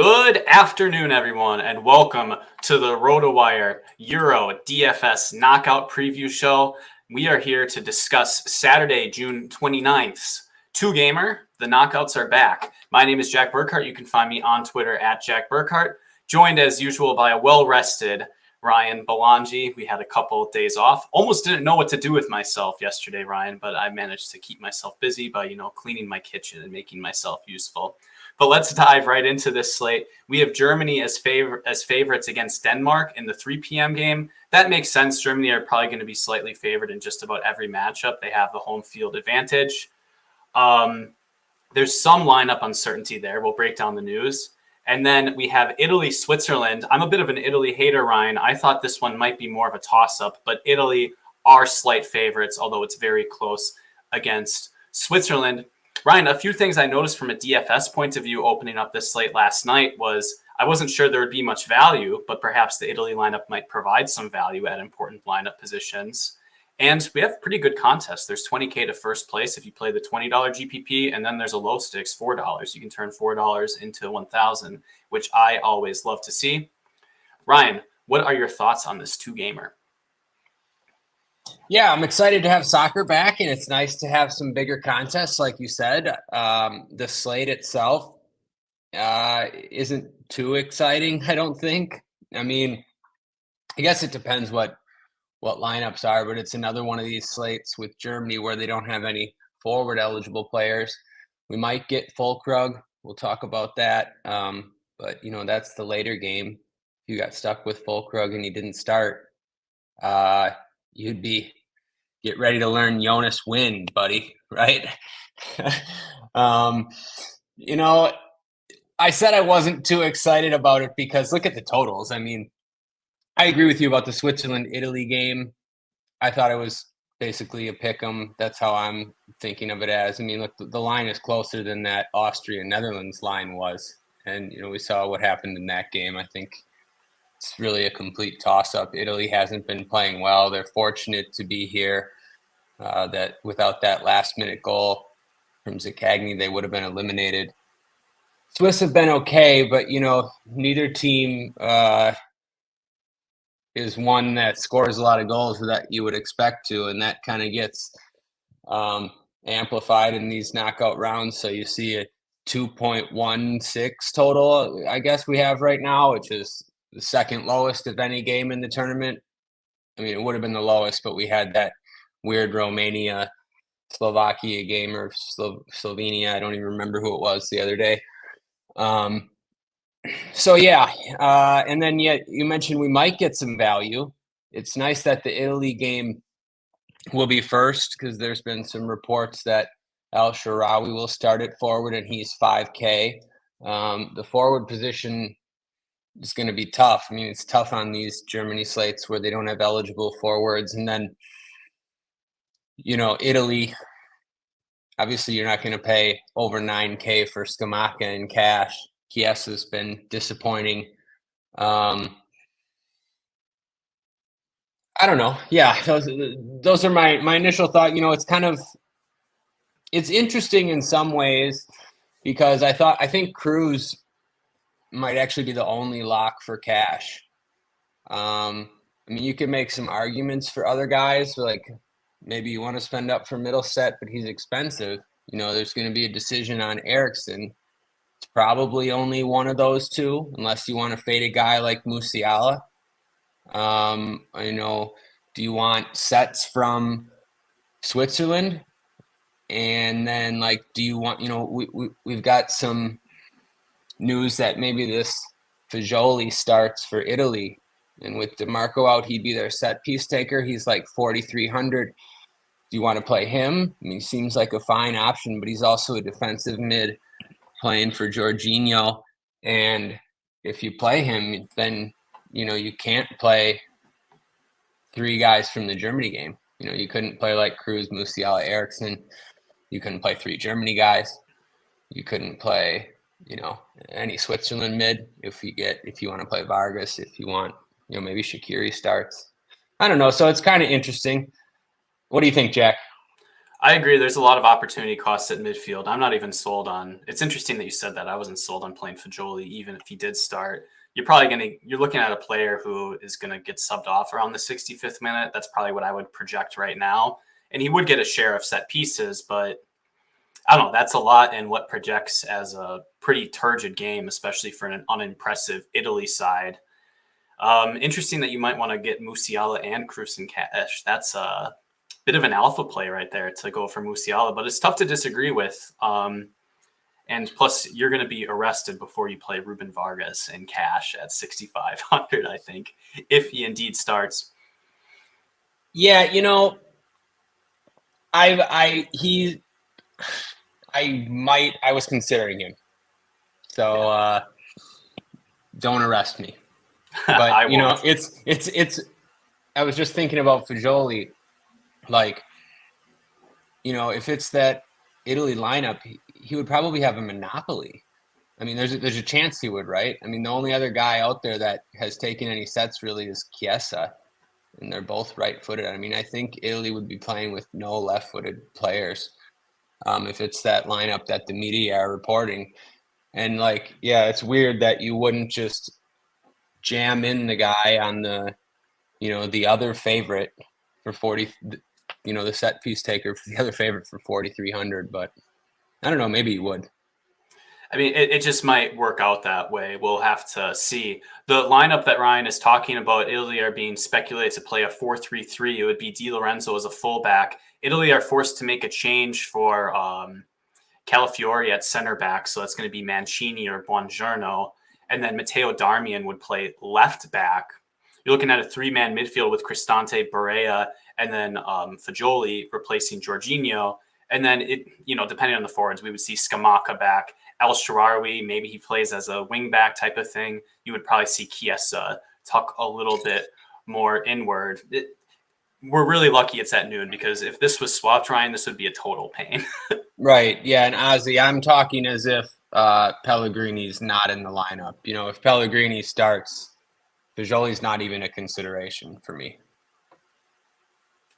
Good afternoon, everyone, and welcome to the RotoWire Euro DFS Knockout Preview Show. We are here to discuss Saturday, June 29th's two-gamer. The knockouts are back. My name is Jack Burkart. You can find me on Twitter at Jack Burkart, joined as usual by a well-rested Ryan Belongia. We had a couple of days off. Almost didn't know what to do with myself yesterday, Ryan, but I managed to keep myself busy by, cleaning my kitchen and making myself useful. But let's dive right into this slate. We have Germany as favorites against Denmark in the 3 p.m. game. That makes sense. Germany are probably going to be slightly favored in just about every matchup. They have the home field advantage. There's some lineup uncertainty there. We'll break down the news. And then we have Italy, Switzerland. I'm a bit of an Italy hater, Ryan. I thought this one might be more of a toss-up, but Italy are slight favorites, although it's very close against Switzerland. Ryan, a few things I noticed from a DFS point of view opening up this slate last night was I wasn't sure there would be much value, but perhaps the Italy lineup might provide some value at important lineup positions. And we have pretty good contests. There's $20K to first place if you play the $20 GPP, and then there's a low stakes, $4. You can turn $4 into $1,000, which I always love to see. Ryan, what are your thoughts on this two-gamer? Yeah, I'm excited to have soccer back, and it's nice to have some bigger contests, like you said. The slate itself isn't too exciting, I don't think. I mean, I guess it depends what lineups are, but it's another one of these slates with Germany where they don't have any forward-eligible players. We might get Füllkrug. We'll talk about that. But, that's the later game. If you got stuck with Füllkrug and he didn't start, you'd be get ready to learn Jonas Wind, buddy, right? I said I wasn't too excited about it because look at the totals. I mean, I agree with you about the Switzerland-Italy game. I thought it was basically a pick 'em. That's how I'm thinking of it as. I mean, look, the line is closer than that Austria-Netherlands line was. And, we saw what happened in that game. I think it's really a complete toss-up. Italy hasn't been playing well. They're fortunate to be here. That without that last-minute goal from Zaccagni, they would have been eliminated. Swiss have been okay, but, neither team is one that scores a lot of goals that you would expect to, and that kind of gets amplified in these knockout rounds. So you see a 2.16 total, I guess we have right now, which is the second lowest of any game in the tournament. I mean, it would have been the lowest, but we had that weird Romania-Slovakia game, or Slovenia. I don't even remember who it was the other day. So, yeah. And then you mentioned we might get some value. It's nice that the Italy game will be first because there's been some reports that El Shaarawy will start at forward and he's 5K. The forward position is going to be tough. I mean, it's tough on these Germany slates where they don't have eligible forwards. And then, Italy, obviously you're not going to pay over 9K for Scamacca in cash. Chiesa's been disappointing. I don't know. Yeah, those are my initial thought. It's interesting in some ways because I think Cruz might actually be the only lock for cash. I mean, you can make some arguments for other guys, like maybe you want to spend up for Middleset, but he's expensive. There's going to be a decision on Eriksson. It's probably only one of those two, unless you want to fade a guy like Musiala. Do you want sets from Switzerland? And then, do you want, we've got some news that maybe this Fagioli starts for Italy. And with DeMarco out, he'd be their set piece taker. He's like 4,300. Do you want to play him? I mean, he seems like a fine option, but he's also a defensive mid playing for Jorginho. And if you play him, then, you can't play three guys from the Germany game. You couldn't play like Cruz, Musiala, Eriksson. You couldn't play three Germany guys. You couldn't play, any Switzerland mid if you want to play Vargas, if you want, maybe Shaqiri starts. I don't know. So it's kind of interesting. What do you think, Jack? I agree. There's a lot of opportunity costs at midfield. I'm not even sold on. It's interesting that you said that. I wasn't sold on playing Fajoli, even if he did start. You're looking at a player who is gonna get subbed off around the 65th minute. That's probably what I would project right now. And he would get a share of set pieces, but I don't know. That's a lot in what projects as a pretty turgid game, especially for an unimpressive Italy side. Interesting that you might want to get Musiala and Cruz and Cash. That's a bit of an alpha play right there to go for Musiala, but it's tough to disagree with. And plus, you're going to be arrested before you play Ruben Vargas and Cash at 6,500, I think, if he indeed starts. Yeah, I was considering him. So don't arrest me. But it's I was just thinking about Fajoli, like, if it's that Italy lineup, he would probably have a monopoly. I mean, there's a chance he would, right? I mean, the only other guy out there that has taken any sets really is Chiesa, and they're both right-footed. I mean, I think Italy would be playing with no left-footed players if it's that lineup that the media are reporting. And it's weird that you wouldn't just jam in the guy on the other favorite for 40, the set piece taker for the other favorite for 4,300. But I don't know, maybe you would. I mean, it just might work out that way. We'll have to see. The lineup that Ryan is talking about, Italy are being speculated to play a 4-3-3. It would be Di Lorenzo as a fullback. Italy are forced to make a change for Calafiori at center back, so that's going to be Mancini or Buongiorno. And then Matteo Darmian would play left back. You're looking at a three-man midfield with Cristante, Barea, and then Fajoli replacing Jorginho. And then, depending on the forwards, we would see Scamacca back. El Shaarawy, maybe he plays as a wing back type of thing. You would probably see Chiesa tuck a little bit more inward. We're really lucky it's at noon, because if this was swapped, Ryan, this would be a total pain. Right. Yeah. And Ozzy, I'm talking as if Pellegrini's not in the lineup. If Pellegrini starts, Fajoli's not even a consideration for me.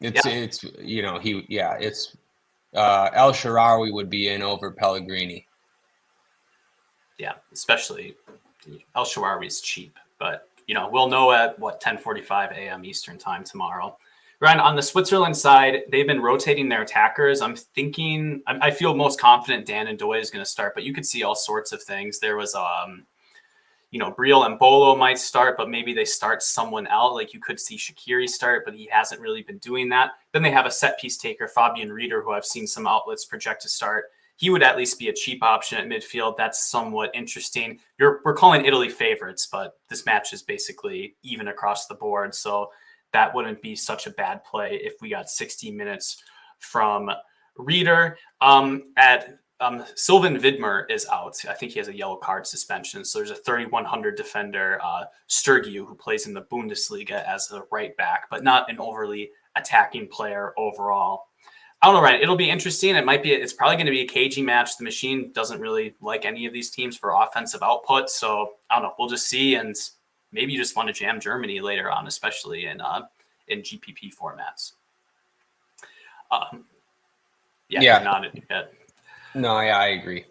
El Shaarawy would be in over Pellegrini. Yeah, especially El Shaarawy is cheap, but we'll know at 10:45 a.m. Eastern time tomorrow. Ryan, on the Switzerland side, they've been rotating their attackers. I feel most confident Dan and Doy is going to start, but you could see all sorts of things. There was Briel and Bolo might start, but maybe they start someone out. Like, you could see Shaqiri start, but he hasn't really been doing that. Then they have a set piece taker, Fabian Rieder, who I've seen some outlets project to start. He would at least be a cheap option at midfield. That's somewhat interesting. We're calling Italy favorites, but this match is basically even across the board. So that wouldn't be such a bad play if we got 60 minutes from Rieder. Sylvan Vidmer is out. I think he has a yellow card suspension. So there's a 3,100 defender, Sturgiu, who plays in the Bundesliga as a right back, but not an overly attacking player overall. I don't know, Ryan. It'll be interesting. It's probably going to be a cagey match. The machine doesn't really like any of these teams for offensive output. So I don't know. We'll just see. And maybe you just want to jam Germany later on, especially in GPP formats. You're nodding yet. No, yeah, I agree.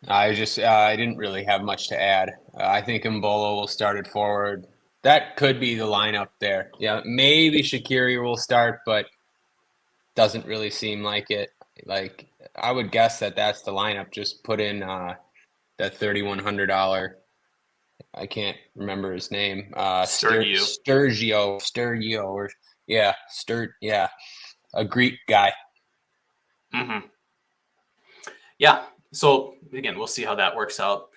I didn't really have much to add. I think Mbolo will start it forward. That could be the lineup there. Yeah, maybe Shaqiri will start, but doesn't really seem like it. Like, I would guess that that's the lineup. Just put in that $3,100. I can't remember his name. Sturgio, a Greek guy. Mm-hmm. Yeah. So again, we'll see how that works out.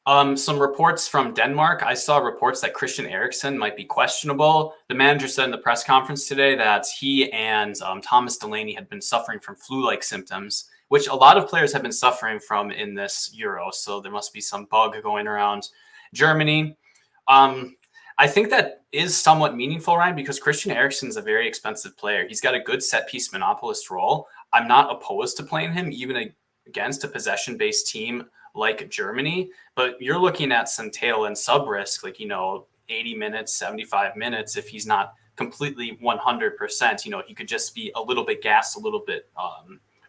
Some reports from Denmark. I saw reports that Christian Eriksen might be questionable. The manager said in the press conference today that he and Thomas Delaney had been suffering from flu-like symptoms, which a lot of players have been suffering from in this Euro. So there must be some bug going around Germany. I think that is somewhat meaningful, Ryan, because Christian Eriksen is a very expensive player. He's got a good set-piece monopolist role. I'm not opposed to playing him, even against a possession-based team like Germany, but you're looking at some tail and sub risk, 80 minutes, 75 minutes. If he's not completely 100%, he could just be a little bit gassed, a little bit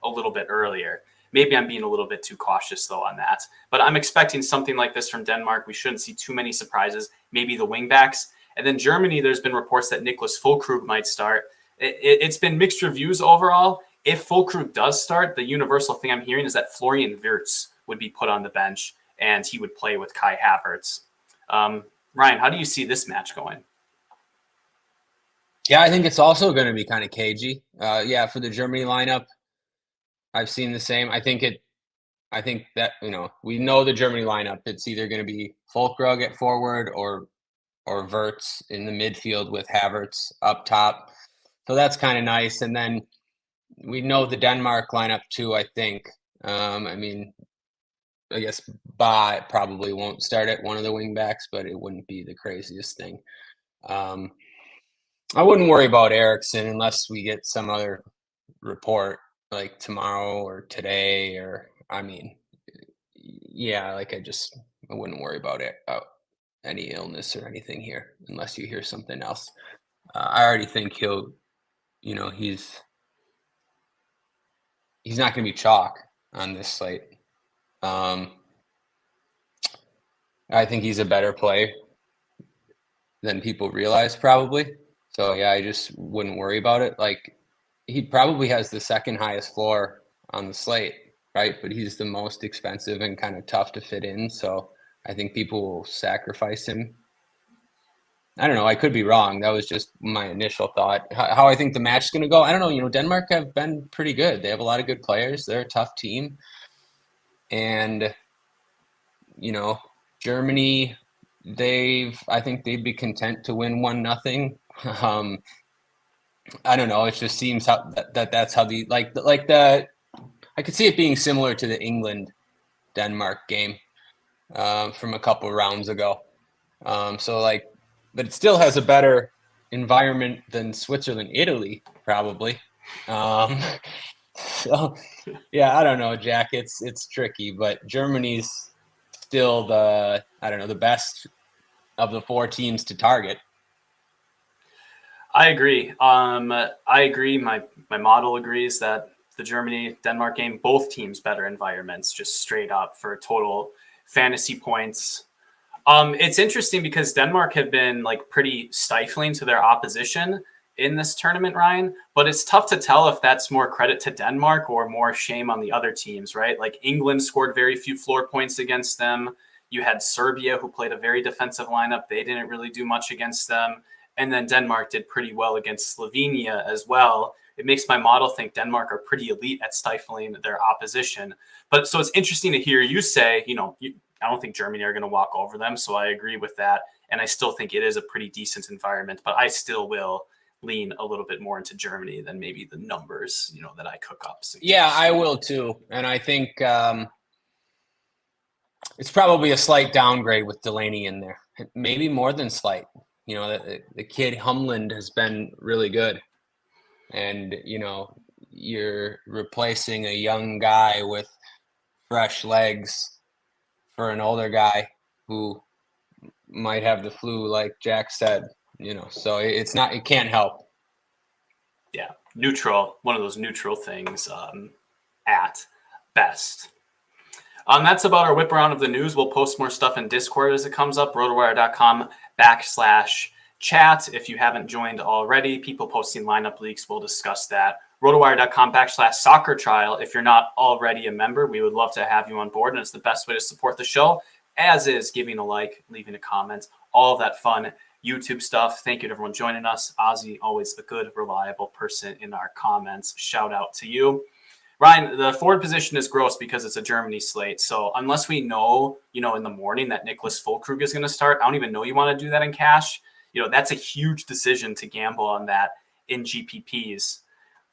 a little bit earlier. Maybe I'm being a little bit too cautious, though, on that. But I'm expecting something like this from Denmark. We shouldn't see too many surprises, maybe the wingbacks. And then Germany, there's been reports that Niklas Füllkrug might start. It's been mixed reviews overall. If Füllkrug does start, the universal thing I'm hearing is that Florian Wirtz would be put on the bench, and he would play with Kai Havertz. Ryan, how do you see this match going? Yeah, I think it's also going to be kind of cagey. For the Germany lineup, I've seen the same. I think that, we know the Germany lineup. It's either going to be Füllkrug at forward or Wirtz in the midfield with Havertz up top. So that's kind of nice. And then we know the Denmark lineup too, I think. I guess Ba probably won't start at one of the wing backs, but it wouldn't be the craziest thing. I wouldn't worry about Eriksen unless we get some other report like tomorrow or today, I wouldn't worry about it, any illness or anything here unless you hear something else. I already think he's not going to be chalk on this slate. I think he's a better player than people realize probably. So yeah, I just wouldn't worry about it. Like, he probably has the second highest floor on the slate, right? But he's the most expensive and kind of tough to fit in. So I think people will sacrifice him. I don't know. I could be wrong. That was just my initial thought. How I think the match is going to go, I don't know. Denmark have been pretty good. They have a lot of good players. They're a tough team. And, Germany, I think they'd be content to win 1-0. I don't know. It just seems that's how I could see it being similar to the England-Denmark game from a couple rounds ago. But it still has a better environment than Switzerland-Italy, probably. So, yeah, I don't know, Jack. It's tricky, but Germany's still the best of the four teams to target. I agree. I agree. My model agrees that the Germany-Denmark game, both teams better environments, just straight up for total fantasy points. It's interesting because Denmark have been pretty stifling to their opposition in this tournament, Ryan, but it's tough to tell if that's more credit to Denmark or more shame on the other teams, right? Like, England scored very few floor points against them. You had Serbia, who played a very defensive lineup. They didn't really do much against them. And then Denmark did pretty well against Slovenia as well. It makes my model think Denmark are pretty elite at stifling their opposition. But so it's interesting to hear you say, I don't think Germany are going to walk over them. So I agree with that. And I still think it is a pretty decent environment, but I still will lean a little bit more into Germany than maybe the numbers, that I cook up. Yeah, I will too. And I think it's probably a slight downgrade with Delaney in there. Maybe more than slight. The kid Humland has been really good. And, you're replacing a young guy with fresh legs for an older guy who might have the flu, like Jack said, so it can't help. Yeah. Neutral, one of those neutral things at best. That's about our whip around of the news. We'll post more stuff in Discord as it comes up, rotowire.com/chat. If you haven't joined already, people posting lineup leaks, we'll discuss that. rotowire.com/soccer trial. If you're not already a member, we would love to have you on board, and it's the best way to support the show, as is giving a like, leaving a comment, all of that fun YouTube stuff. Thank you to everyone joining us. Ozzy, always a good, reliable person in our comments. Shout out to you. Ryan, the forward position is gross because it's a Germany slate. So unless we know, in the morning that Niklas Füllkrug is going to start, I don't even know you want to do that in cash. That's a huge decision to gamble on that in GPPs.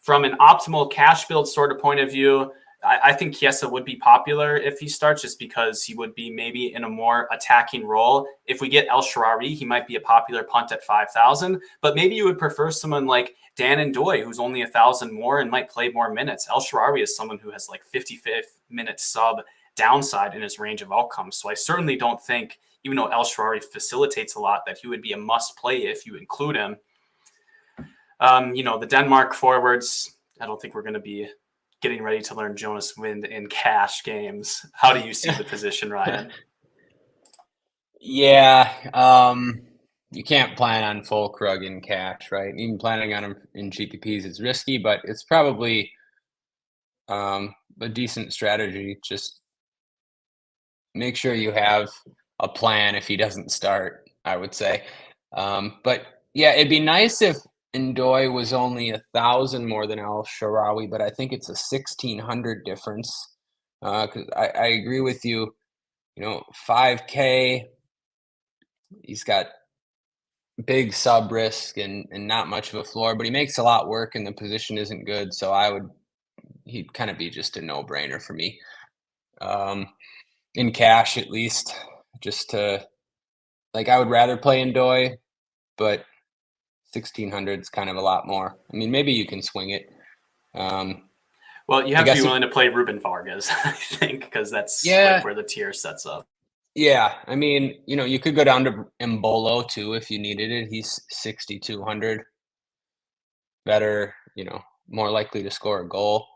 From an optimal cash build sort of point of view, I think Chiesa would be popular if he starts, just because he would be maybe in a more attacking role. If we get El Shaarawy, he might be a popular punt at 5,000, but maybe you would prefer someone like Dan and Doy, who's only 1,000 more and might play more minutes. El Shaarawy is someone who has 55th minute sub downside in his range of outcomes. So I certainly don't think, even though El Shaarawy facilitates a lot, that he would be a must play if you include him. The Denmark forwards, I don't think we're going to be getting ready to learn Jonas Wind in cash games. How do you see the position, Ryan? Yeah, you can't plan on full Krug in cash, right? Even planning on him in GPPs is risky, but it's probably a decent strategy. Just make sure you have a plan if he doesn't start, I would say. But yeah, it'd be nice if Ndoye was only 1,000 more than Al Sharawi, but I think it's a 1,600 difference. Because I agree with you. 5K, he's got big sub risk and not much of a floor, but he makes a lot work and the position isn't good. So he'd kind of be just a no brainer for me. In cash, at least, just to I would rather play Ndoye, but 1,600 is kind of a lot more. I mean, maybe you can swing it. Well, you have to be willing to play Ruben Vargas, I think, because that's where the tier sets up. Yeah, I mean, you could go down to Embolo too if you needed it. He's 6,200. Better, more likely to score a goal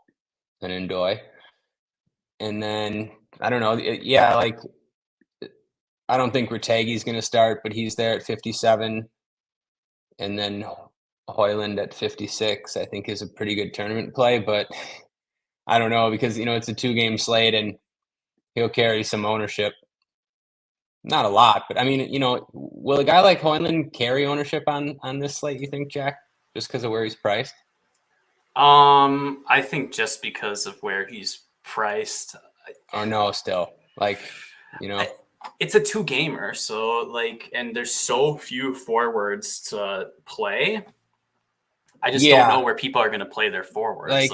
than Ndoye. And then, I don't know. Yeah, I don't think Retegi's going to start, but he's there at 57. And then Højlund at 56, I think, is a pretty good tournament play. But I don't know because, it's a 2-game slate and he'll carry some ownership. Not a lot, but I mean, will a guy like Højlund carry ownership on this slate, you think, Jack, just because of where he's priced? I think just because of where he's priced. Or no, still. It's a 2-gamer, so and there's so few forwards to play. I just don't know where people are going to play their forwards.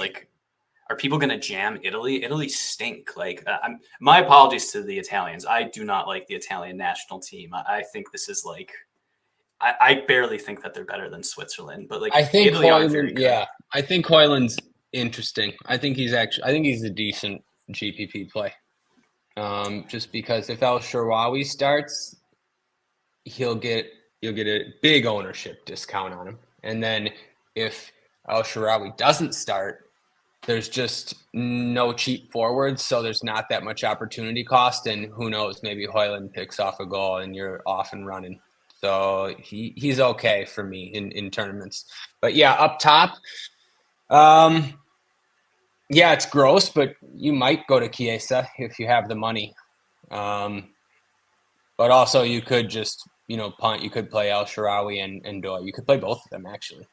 Are people going to jam Italy? Italy stink. My apologies to the Italians. I do not like the Italian national team. I think this is I barely think that they're better than Switzerland. But I think Italy aren't very good. Yeah, I think Højlund's interesting. I think he's a decent GPP play. Just because if El Shaarawy starts, you'll get a big ownership discount on him, and then if El Shaarawy doesn't start, there's just no cheap forwards, so there's not that much opportunity cost, and who knows, maybe Højlund picks off a goal and you're off and running. So he's okay for me in tournaments. But yeah, up top, yeah, it's gross, but you might go to Chiesa if you have the money. But also you could just, punt. You could play El Shaarawy and Ndoye. You could play both of them, actually.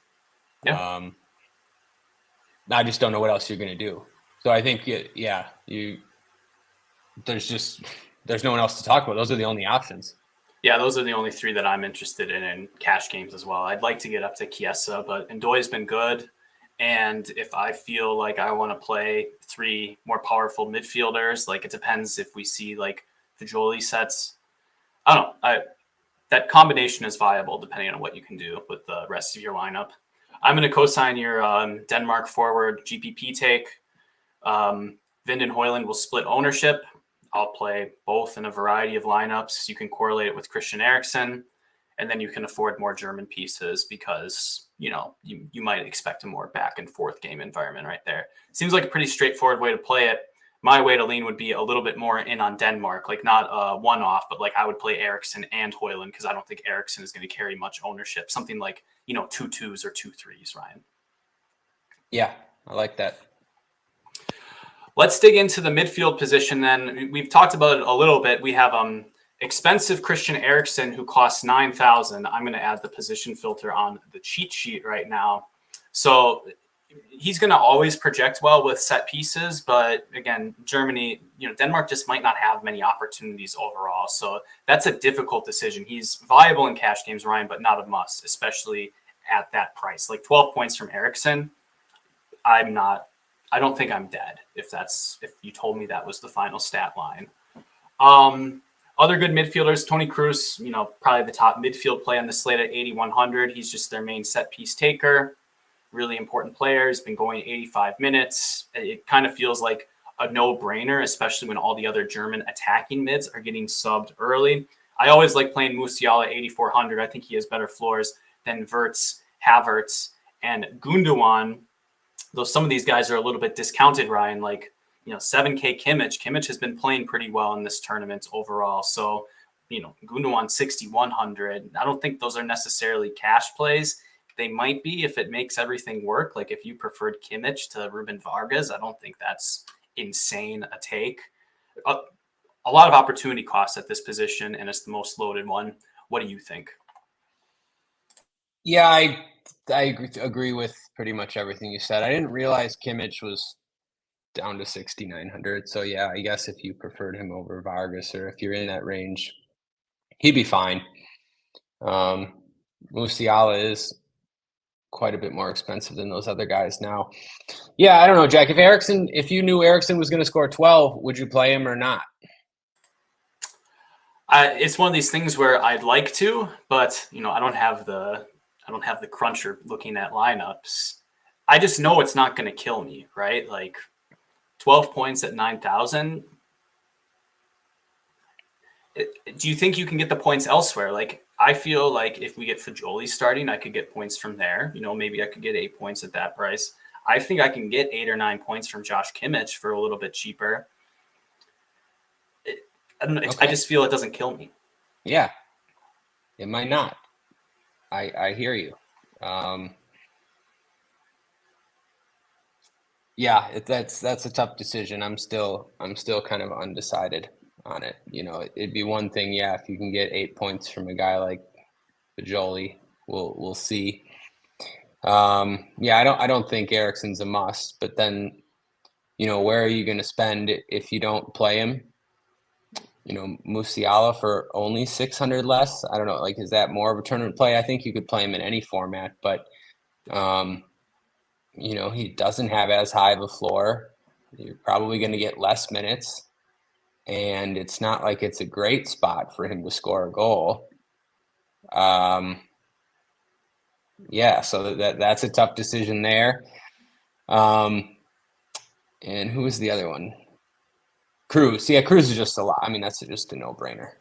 Yeah. I just don't know what else you're going to do. So I think, there's no one else to talk about. Those are the only options. Yeah, those are the only 3 that I'm interested in cash games as well. I'd like to get up to Chiesa, but Ndoye's been good. And if I feel like I want to play 3 more powerful midfielders, it depends if we see Fajoli sets. I don't know. That combination is viable depending on what you can do with the rest of your lineup. I'm going to co-sign your Denmark forward GPP take. Vind and Højlund will split ownership. I'll play both in a variety of lineups. You can correlate it with Christian Eriksen, and then you can afford more German pieces because, you might expect a more back and forth game environment right there. Seems like a pretty straightforward way to play it. My way to lean would be a little bit more in on Denmark, not a one-off, but I would play Eriksen and Højlund because I don't think Eriksen is going to carry much ownership. Something 2 2s or 2 3s, Ryan. Yeah, I like that. Let's dig into the midfield position then. We've talked about it a little bit. We have expensive Christian Eriksen who costs 9,000. I'm going to add the position filter on the cheat sheet right now. So he's going to always project well with set pieces, but again, Germany, Denmark just might not have many opportunities overall. So that's a difficult decision. He's viable in cash games, Ryan, but not a must, especially at that price. 12 points from Eriksen. I don't think I'm dead if you told me that was the final stat line. Other good midfielders, Toni Kroos, probably the top midfield play on the slate at 8,100. He's just their main set piece taker. Really important player. He's been going 85 minutes. It kind of feels like a no-brainer, especially when all the other German attacking mids are getting subbed early. I always like playing Musiala at 8,400. I think he has better floors than Wirtz, Havertz, and Gundogan. though some of these guys are a little bit discounted, Ryan, like, 7K Kimmich. Kimmich has been playing pretty well in this tournament overall. So, Gundogan 6,100. I don't think those are necessarily cash plays. They might be if it makes everything work. Like if you preferred Kimmich to Ruben Vargas, I don't think that's insane a take. A lot of opportunity costs at this position, and it's the most loaded one. What do you think? Yeah, I agree with pretty much everything you said. I didn't realize Kimmich was down to 6,900. So yeah, I guess if you preferred him over Vargas, or if you're in that range, he'd be fine. Musiala is quite a bit more expensive than those other guys now. Yeah, I don't know, Jack. If you knew Eriksson was going to score 12, would you play him or not? It's one of these things where I'd like to, but I don't have the cruncher looking at lineups. I just know it's not going to kill me, right? Like 12 points at 9,000. Do you think you can get the points elsewhere? Like I feel like if we get Fajoli starting, I could get points from there. maybe I could get 8 points at that price. I think I can get 8 or 9 points from Josh Kimmich for a little bit cheaper. I don't know. Okay. I just feel it doesn't kill me. Yeah, it might not. I hear you. Yeah, that's a tough decision. I'm still kind of undecided on it. It'd be one thing, yeah, if you can get 8 points from a guy like Bajoli, we'll see. Yeah, I don't think Eriksson's a must, but then, where are you going to spend if you don't play him? Musiala for only 600 less. I don't know. Like, is that more of a tournament play? I think you could play him in any format, but he doesn't have as high of a floor. You're probably going to get less minutes, and it's not like it's a great spot for him to score a goal. Yeah, so that's a tough decision there. And who was the other one? Cruz. Yeah, Cruz is just a lot. I mean, that's just a no-brainer.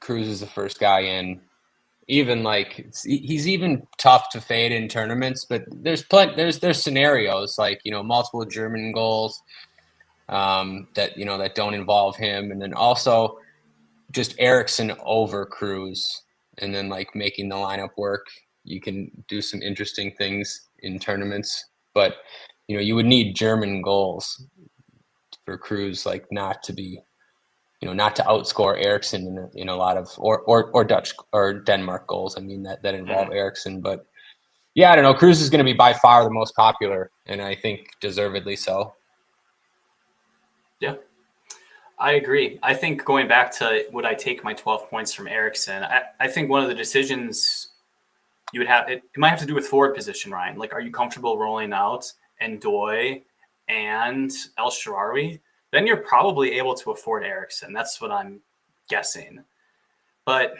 Cruz is the first guy in. Even he's even tough to fade in tournaments, but there's scenarios like multiple German goals that don't involve him, and then also just Eriksson over Cruz, and then making the lineup work. You can do some interesting things in tournaments, but you would need German goals for Cruz, not to be, not to outscore Eriksson in a lot of or Dutch or Denmark goals. I mean that involve Eriksson, but yeah, I don't know. Cruz is going to be by far the most popular, and I think deservedly so. Yeah, I agree. I think going back to would I take my 12 points from Eriksson, I think one of the decisions you would have, it might have to do with forward position, Ryan. Like, are you comfortable rolling out Ndoye and El Shaarawy? Then you're probably able to afford Eriksson. That's what I'm guessing. But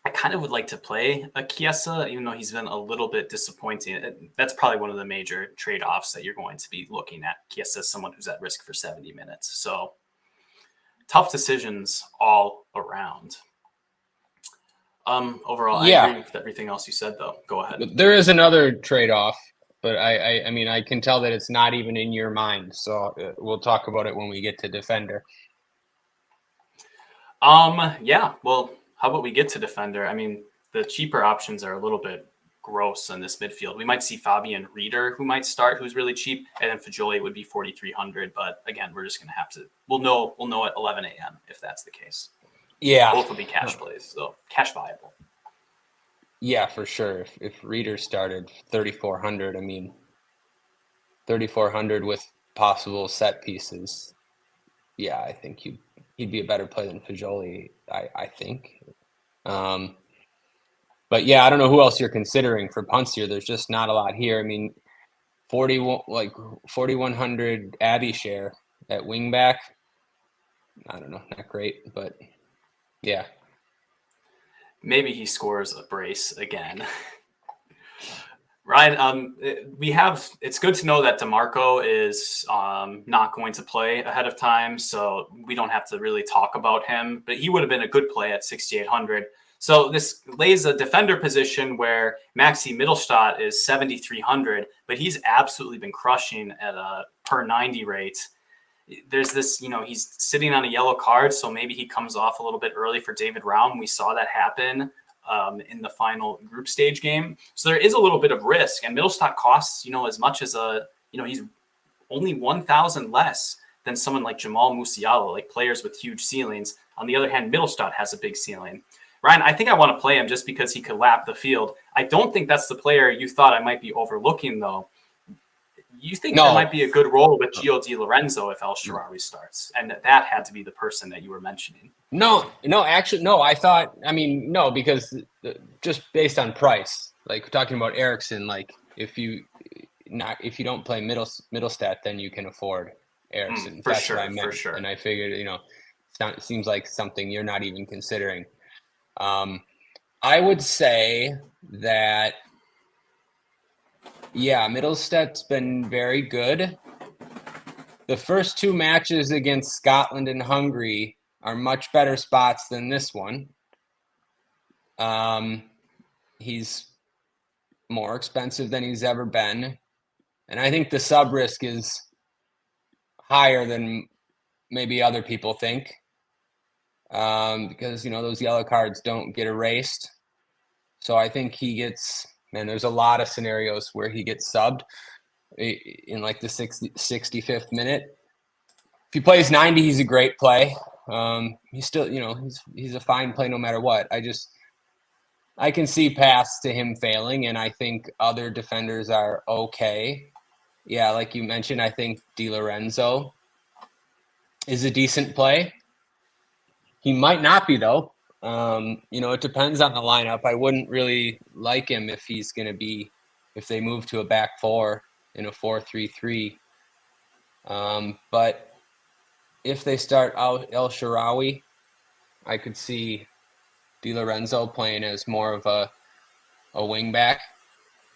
I kind of would like to play a Chiesa, even though he's been a little bit disappointing. That's probably one of the major trade-offs that you're going to be looking at. Chiesa is someone who's at risk for 70 minutes. So tough decisions all around. Overall, Yeah. I agree with everything else you said, though. Go ahead. There is another trade-off, but I mean, I can tell that it's not even in your mind. So we'll talk about it when we get to defender. Yeah. Well, how about we get to defender? I mean, the cheaper options are a little bit gross in this midfield. We might see Fabian Rieder, who might start, who's really cheap, and then Fajoli would be 4,300. But again, we're just gonna have to. We'll know at 11 a.m. if that's the case. Yeah, both will be cash plays, so cash viable. Yeah, for sure. If Rieder started 3,400, I mean, 3,400 with possible set pieces. Yeah, I think he'd be a better play than Fajoli, I think. But yeah, I don't know who else you're considering for punts here. There's just not a lot here. I mean, 4,100 Abbey share at wingback. I don't know, not great, but yeah. Maybe he scores a brace again. Ryan, it's good to know that DeMarco is not going to play ahead of time, so we don't have to really talk about him. But he would have been a good play at 6,800. So this lays a defender position where Maxi Mittelstadt is 7,300, but he's absolutely been crushing at a per 90 rate. There's this, he's sitting on a yellow card, so maybe he comes off a little bit early for David Raum. We saw that happen in the final group stage game. So there is a little bit of risk, and Mittelstadt costs, as much as he's only 1,000 less than someone like Jamal Musiala, like players with huge ceilings. On the other hand, Mittelstadt has a big ceiling. Ryan, I think I want to play him just because he could lap the field. I don't think that's the player you thought I might be overlooking, though. You think there might be a good role with Gio Di Lorenzo if El Shaarawy starts, and that had to be the person that you were mentioning. Actually, no, because just based on price, like talking about Eriksson, like if you don't play Mittelstadt, then you can afford Eriksson. For sure. And I figured, it seems like something you're not even considering. I would say that, Mittelstadt's been very good. The first two matches against Scotland and Hungary are much better spots than this one. He's more expensive than he's ever been. And I think the sub risk is higher than maybe other people think. Because, those yellow cards don't get erased. So I think he gets, there's a lot of scenarios where he gets subbed in like the 65th minute. If he plays 90, he's a great play. He's still, he's a fine play no matter what. I can see paths to him failing, and I think other defenders are okay. Yeah, like you mentioned, I think Di Lorenzo is a decent play. He might not be, though. It depends on the lineup. I wouldn't really like him if they move to a back four in a 4-3-3. But if they start out El Shaarawy, I could see Di Lorenzo playing as more of a wing back.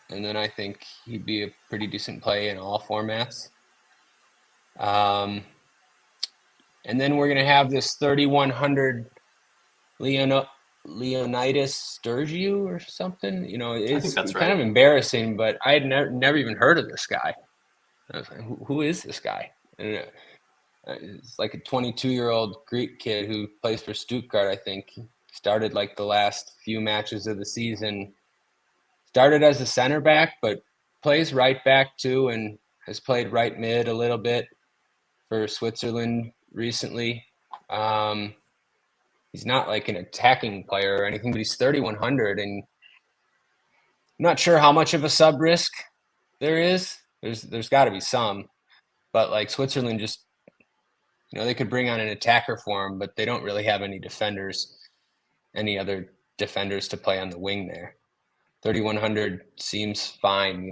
And then I think he'd be a pretty decent play in all formats. And then we're going to have this 3,100 Leonidas Sturgiu or something. It's kind of embarrassing, but I had never even heard of this guy. I was like, who is this guy? And it's like a 22-year-old Greek kid who plays for Stuttgart, I think. He started like the last few matches of the season. Started as a center back, but plays right back too, and has played right mid a little bit for Switzerland recently. He's not like an attacking player or anything, but he's 3,100, and I'm not sure how much of a sub risk there is. There's got to be some, but like Switzerland just, they could bring on an attacker for him, but they don't really have any other defenders to play on the wing there. 3,100 seems fine,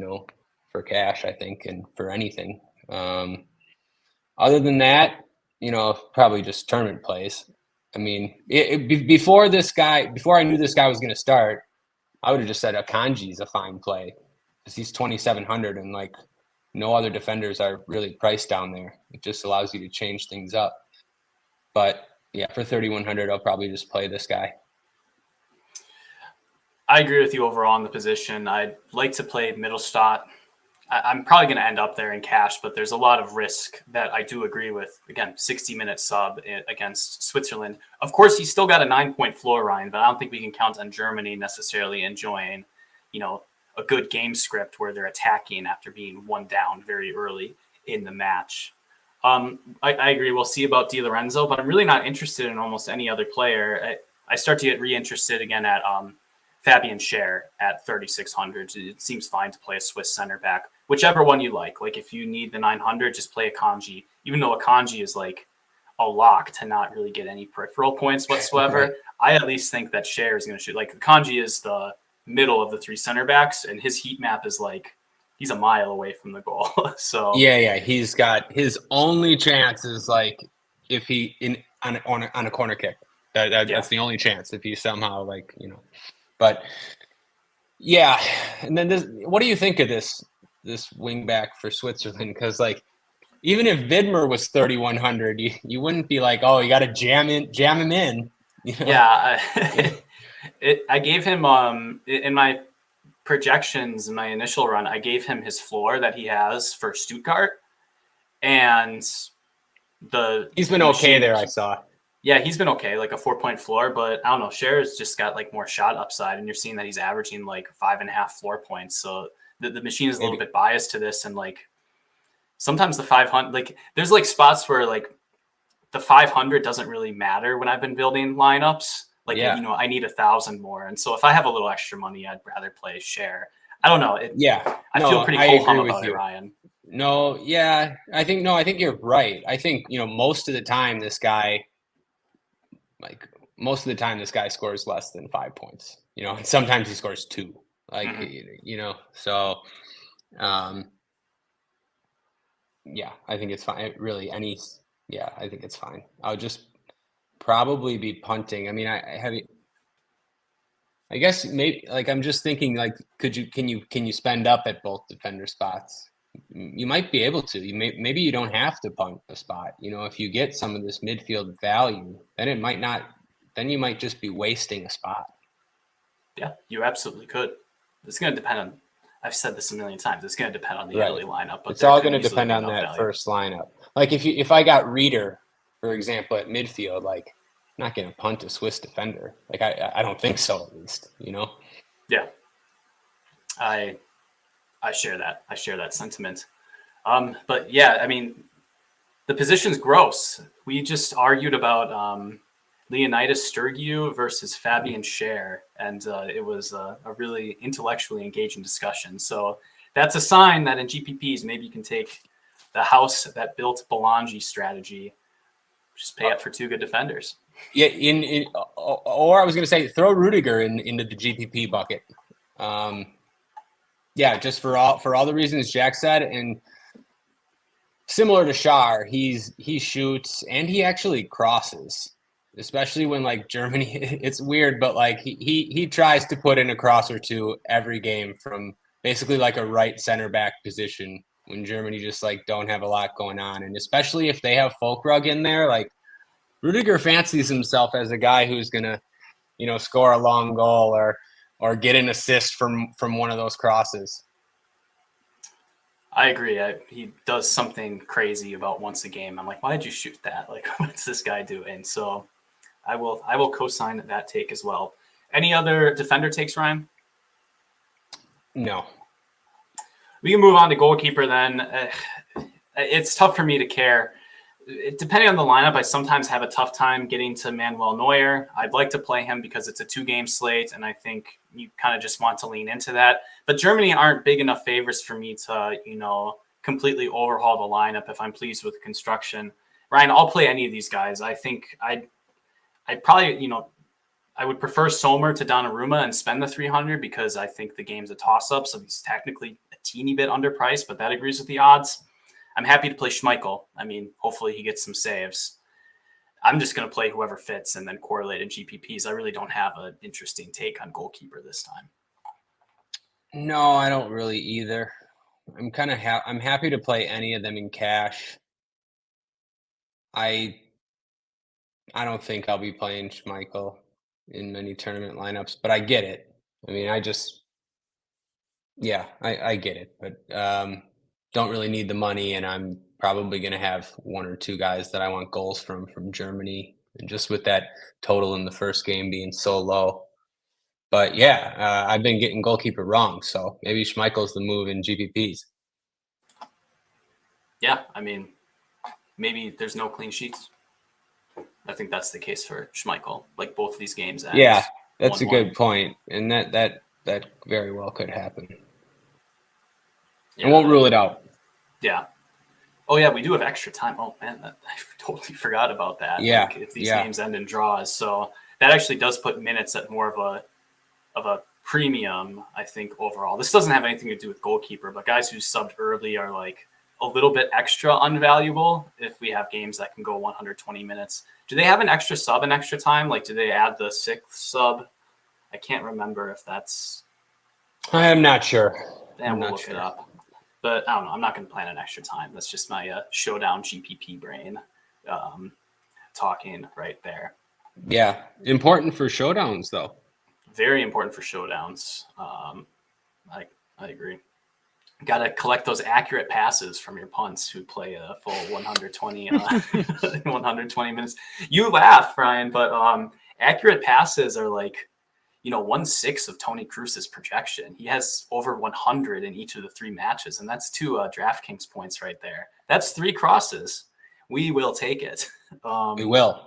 for cash, I think, and for anything. Other than that, probably just tournament plays. Before I knew this guy was going to start, I would have just said Akanji is a fine play because he's 2,700 and like no other defenders are really priced down there. It just allows you to change things up. But yeah, for 3,100, I'll probably just play this guy. I agree with you overall in the position. I'd like to play Mittelstadt. I'm probably going to end up there in cash, but there's a lot of risk that I do agree with. Again, 60-minute sub against Switzerland. Of course, he's still got a 9-point floor, Ryan, but I don't think we can count on Germany necessarily enjoying, a good game script where they're attacking after being one down very early in the match. I agree. We'll see about Di Lorenzo, but I'm really not interested in almost any other player. I start to get reinterested again at Fabian Schär at 3,600. It seems fine to play a Swiss center back, whichever one you like. Like if you need the 900, just play Akanji, even though Akanji is like a lock to not really get any peripheral points whatsoever. I at least think that Schär is going to shoot. Like Akanji is the middle of the three center backs, and his heat map is like he's a mile away from the goal. So yeah, he's got his only chance is like if he on a corner kick. That's the only chance if he somehow But yeah, and then what do you think of this wing back for Switzerland? Because like even if Widmer was 3,100, you wouldn't be like, oh, you got to jam him in. Yeah. I gave him in my projections in my initial run, I gave him his floor that he has for Stuttgart, and he's been okay there. I saw. Yeah, he's been okay, like a 4-point floor, but I don't know. Scher's just got like more shot upside, and you're seeing that he's averaging like 5.5 floor points. So the machine is a little bit biased to this, and like sometimes the 500, like there's like spots where like the 500 doesn't really matter when I've been building lineups. Like, you know, I need 1,000 more, and so if I have a little extra money, I'd rather play Scher. I don't know. I feel pretty ho-hum about it, Ryan. No, yeah, I think you're right. I think, you know, most of the time this guy scores less than 5 points, you know, and sometimes he scores 2, like, you know, so, yeah, I think it's fine. I think it's fine. I'll just probably be punting. I mean, I guess maybe, like, I'm just thinking, like, can you spend up at both defender spots? You might be able to. Maybe you don't have to punt a spot. You know, if you get some of this midfield value, then it might not. Then you might just be wasting a spot. Yeah, you absolutely could. It's going to depend on. I've said this a million times. It's going to depend on the early lineup. But it's all going to depend on that first lineup. Like if I got Reeder, for example, at midfield, like I'm not going to punt a Swiss defender. Like I don't think so, at least. You know. Yeah. I share that. I share that sentiment. But yeah, I mean, the position's gross. We just argued about Leonidas Sturgiu versus Fabian Scher, and it was a really intellectually engaging discussion. So that's a sign that in GPPs, maybe you can take the house that built Belongia strategy, just pay up for 2 good defenders. Yeah, or I was going to say throw Rudiger into the GPP bucket. Yeah, just for all the reasons Jack said, and similar to Schär, he shoots and he actually crosses, especially when like Germany. It's weird, but like he tries to put in a cross or two every game from basically like a right center back position when Germany just like don't have a lot going on, and especially if they have Folkrug in there, like Rudiger fancies himself as a guy who's gonna, you know, score a long goal or get an assist from one of those crosses. I agree. He does something crazy about once a game. I'm like, why did you shoot that? Like, what's this guy doing? So I will co-sign that take as well. Any other defender takes, Ryan? No. We can move on to goalkeeper then. It's tough for me to care. Depending on the lineup, I sometimes have a tough time getting to Manuel Neuer. I'd like to play him because it's a 2-game slate, and I think you kind of just want to lean into that. But Germany aren't big enough favors for me to, you know, completely overhaul the lineup if I'm pleased with the construction. Ryan, I'll play any of these guys. I think I'd probably, you know, I would prefer Sommer to Donnarumma and spend the 300 because I think the game's a toss-up, so he's technically a teeny bit underpriced, but that agrees with the odds. I'm happy to play Schmeichel. I mean, hopefully he gets some saves. I'm just going to play whoever fits and then correlate in GPPs. I really don't have an interesting take on goalkeeper this time. No, I don't really either. I'm kind of I'm happy to play any of them in cash. I don't think I'll be playing Schmeichel in many tournament lineups, but I get it. I mean, I get it, but don't really need the money, and I'm probably going to have 1 or 2 guys that I want goals from Germany, and just with that total in the first game being so low. But yeah, I've been getting goalkeeper wrong, so maybe Schmeichel's the move in GPPs. Yeah, I mean, maybe there's no clean sheets. I think that's the case for Schmeichel, like both of these games. Yeah, that's 1-1. A good point, and that very well could happen. Yeah, I won't rule it out. Yeah. Oh, yeah, we do have extra time. Oh, man, I totally forgot about that. Yeah. Like, if these games end in draws. So that actually does put minutes at more of a premium, I think, overall. This doesn't have anything to do with goalkeeper, but guys who subbed early are like a little bit extra unvaluable if we have games that can go 120 minutes. Do they have an extra sub in extra time? Like, do they add the 6th sub? I can't remember if that's... I am not sure. And we'll look it up. But I don't know. I'm not going to plan an extra time. That's just my showdown GPP brain talking right there. Yeah. Important for showdowns, though. Very important for showdowns. I agree. Got to collect those accurate passes from your punts who play a full 120 120 minutes. You laugh, Ryan, but accurate passes are like, 1/6 of Tony Cruz's projection. He has over 100 in each of the 3 matches, and that's 2 DraftKings points right there. That's 3 crosses. We will take it. We will.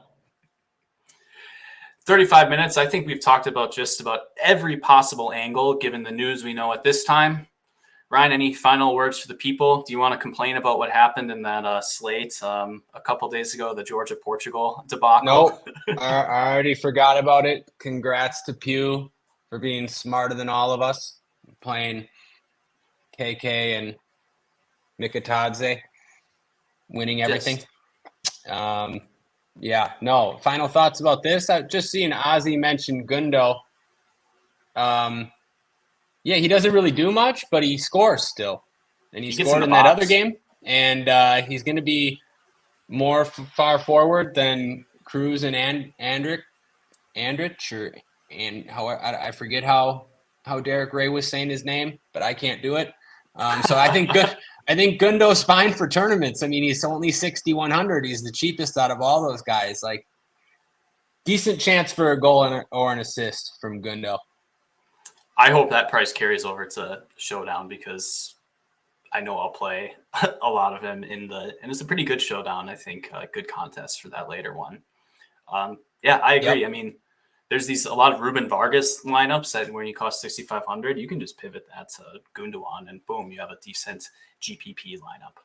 35 minutes. I think we've talked about just about every possible angle given the news we know at this time. Ryan, any final words for the people? Do you want to complain about what happened in that slate a couple days ago, the Georgia-Portugal debacle? Nope. I already forgot about it. Congrats to Pew for being smarter than all of us, playing KK and Mikatadze, winning everything. No. Final thoughts about this? I've just seen Ozzy mention Gundo. He doesn't really do much, but he scores still. And he scored in that other game. And he's going to be more far forward than Cruz and Andrich. I forget how Derek Ray was saying his name, but I can't do it. So I think Gundo's fine for tournaments. I mean, he's only 6,100. He's the cheapest out of all those guys. Like, decent chance for a goal or an assist from Gundo. I hope that price carries over to Showdown because I know I'll play a lot of him and it's a pretty good Showdown. I think good contest for that later one. I agree. Yep. I mean, there's a lot of Ruben Vargas lineups that where you cost 6,500, you can just pivot that to Gundogan and boom, you have a decent GPP lineup.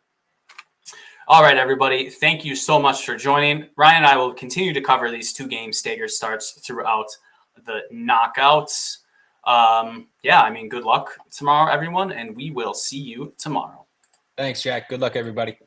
All right, everybody. Thank you so much for joining. Ryan and I will continue to cover these 2-game stagger starts throughout the knockouts. Good luck tomorrow, everyone, and we will see you tomorrow. Thanks, Jack. Good luck, everybody.